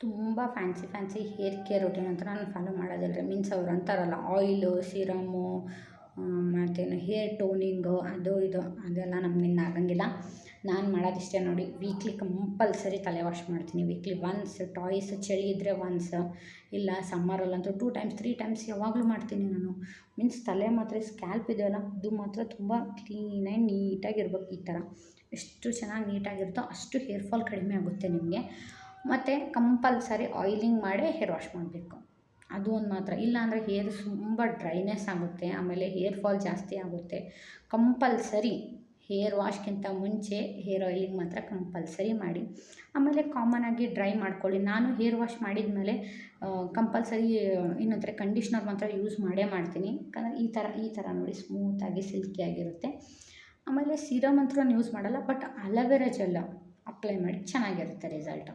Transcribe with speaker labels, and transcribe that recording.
Speaker 1: ತುಂಬ fancy hair care routine ಅಂತ ನಾನು ಫಾಲೋ ಮಾಡೋದಿಲ್ಲ. ಮೀನ್ಸ್ ಅವ್ರು ಅಂತಾರಲ್ಲ ಆಯಿಲು, ಸಿರಮ್ಮು, ಮತ್ತೇನು ಹೇರ್ ಟೋನಿಂಗು ಅದು ಇದು ಅದೆಲ್ಲ ನಮ್ಮಿಂದ ಆಗಂಗಿಲ್ಲ. ನಾನು ಮಾಡೋದಿಷ್ಟೇ ನೋಡಿ, ವೀಕ್ಲಿ ಕಂಪಲ್ಸರಿ ತಲೆ ವಾಶ್ ಮಾಡ್ತೀನಿ. ವೀಕ್ಲಿ ಒನ್ಸ್, ಟಾಯ್ಸ್ ಚಳಿ ಇದ್ದರೆ ಒನ್ಸ್, ಇಲ್ಲ ಸಮ್ಮರಲ್ಲಂತೂ 2 ಟೈಮ್ಸ್ 3 ಟೈಮ್ಸ್ ಯಾವಾಗಲೂ ಮಾಡ್ತೀನಿ ನಾನು. ಮೀನ್ಸ್ ತಲೆ ಮಾತ್ರ ಸ್ಕ್ಯಾಲ್ಪ್ ಇದೆಯಲ್ಲ ಅದು ಮಾತ್ರ ತುಂಬ ಕ್ಲೀನಾಗಿ ನೀಟಾಗಿರ್ಬೇಕು. ಈ ಥರ ಎಷ್ಟು ಚೆನ್ನಾಗಿ ನೀಟಾಗಿರುತ್ತೋ ಅಷ್ಟು ಹೇರ್ ಫಾಲ್ ಕಡಿಮೆ ಆಗುತ್ತೆ ನಿಮಗೆ. ಮತ್ತು ಕಂಪಲ್ಸರಿ ಆಯಿಲಿಂಗ್ ಮಾಡೇ ಹೇರ್ ವಾಶ್ ಮಾಡಬೇಕು. ಅದು ಒಂದು ಮಾತ್ರ. ಇಲ್ಲಾಂದರೆ ಹೇರ್ ತುಂಬ ಡ್ರೈನೆಸ್ ಆಗುತ್ತೆ, ಆಮೇಲೆ ಹೇರ್ ಫಾಲ್ ಜಾಸ್ತಿ ಆಗುತ್ತೆ. ಕಂಪಲ್ಸರಿ ಹೇರ್ ವಾಶ್ಗಿಂತ ಮುಂಚೆ ಹೇರ್ ಆಯಿಲಿಂಗ್ ಮಾತ್ರ ಕಂಪಲ್ಸರಿ ಮಾಡಿ. ಆಮೇಲೆ ಕಾಮನಾಗಿ ಡ್ರೈ ಮಾಡ್ಕೊಳ್ಳಿ. ನಾನು ಹೇರ್ ವಾಶ್ ಮಾಡಿದ ಮೇಲೆ ಕಂಪಲ್ಸರಿ ಏನಂದರೆ ಕಂಡೀಷ್ನರ್ ಮಾತ್ರ ಯೂಸ್ ಮಾಡೇ ಮಾಡ್ತೀನಿ. ಯಾಕಂದರೆ ಈ ಥರ ನೋಡಿ ಸ್ಮೂತಾಗಿ ಸಿಲ್ಕಿಯಾಗಿರುತ್ತೆ. ಆಮೇಲೆ ಸೀರಮ್ ಅಂತೂ ನಾನು ಯೂಸ್ ಮಾಡಲ್ಲ, ಬಟ್ ಅಲೋವೆರಾ ಜೆಲ್ ಅಪ್ಲೈ ಮಾಡಿ ಚೆನ್ನಾಗಿರುತ್ತೆ ರಿಸಲ್ಟು.